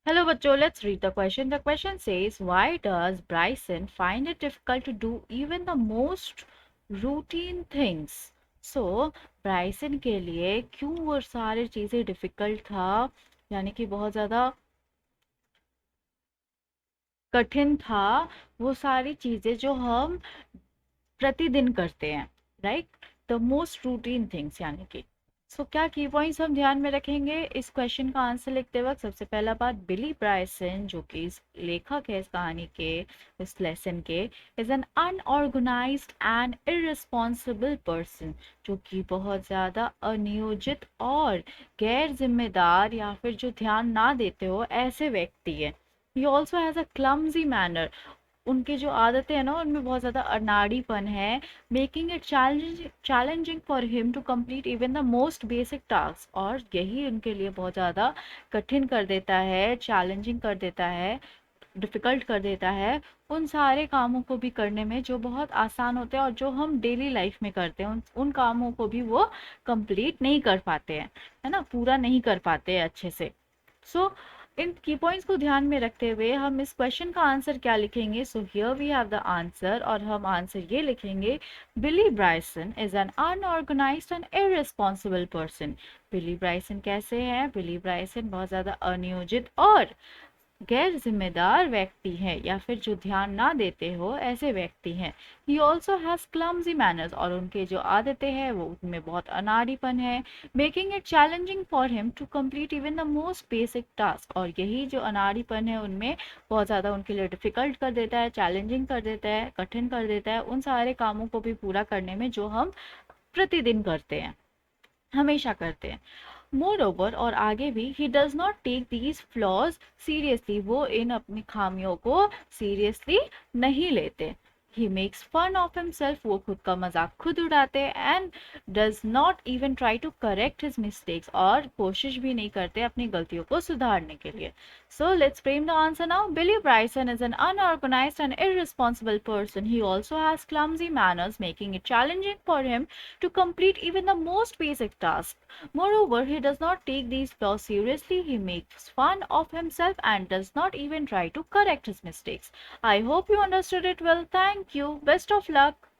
Hello, bachcho. Let's read the question. The question says, why does Bryson find it difficult to do even the most routine things? So, Bryson के लिए क्यों वो सारी चीजें difficult था, यानी कि बहुत ज्यादा कठिन था वो सारी चीजें जो हम प्रतिदिन करते हैं, right? The most routine things यानी कि क्या की पॉइंट्स हम ध्यान में रखेंगे इस क्वेश्चन का आंसर लिखते वक्त? सबसे पहला बात, बिली ब्राइसन जो कि इस लेखक है इस कहानी के, इस लेसन के, is an unorganised and irresponsible person, जो कि बहुत ज्यादा अनियोजित और गैर जिम्मेदार या फिर जो ध्यान ना देते हो ऐसे व्यक्ति है। He also has a clumsy manner, उनकी जो आदतें हैं ना उनमें बहुत ज़्यादा अनाड़ीपन है। Making it challenging for him to complete even the most basic task, और यही उनके लिए बहुत ज़्यादा कठिन कर देता है, चैलेंजिंग कर देता है, डिफ़िकल्ट कर देता है उन सारे कामों को भी करने में जो बहुत आसान होते हैं और जो हम डेली लाइफ में करते हैं, उन कामों को भी वो कंप्लीट नहीं कर पाते हैं, है ना, पूरा नहीं कर पाते हैं अच्छे से। सो इन की पॉइंट्स को ध्यान में रखते हुए हम इस क्वेश्चन का आंसर क्या लिखेंगे? So here we have the answer, और हम आंसर ये लिखेंगे, Billy Bryson is an unorganised and irresponsible person. Billy Bryson कैसे हैं? बिली ब्राइसन बहुत ज़्यादा अनियोजित और गैर जिम्मेदार व्यक्ति है, या फिर जो ध्यान ना देते हो ऐसे व्यक्ति हैं। He also has clumsy manners, और उनके जो आदतें हैं वो उनमें बहुत अनाड़ीपन है। Making it challenging for him to complete even the most basic task, और यही जो अनाड़ीपन है उनमें बहुत ज़्यादा उनके लिए डिफिकल्ट कर देता है, चैलेंजिंग कर देता है, कठिन कर देता है उन सारे कामों को भी पूरा करने में जो हम प्रतिदिन करते हैं, हमेशा करते हैं। मोर ओवर, और आगे भी, he does not take these flaws seriously, वो इन अपनी खामियों को सीरियसली नहीं लेते। He makes fun of himself, वो खुद का मजाक खुद उड़ाते हैं। And does not even try to correct his mistakes, और कोशिश भी नहीं करते अपनी गलतियों को सुधारने के लिए। So let's frame the answer now. Billy Bryson is an unorganised and irresponsible person. He also has clumsy manners, making it challenging for him to complete even the most basic tasks. Moreover, he does not take these flaws seriously. He makes fun of himself and does not even try to correct his mistakes. I hope you understood it well. Thank you. Best of luck.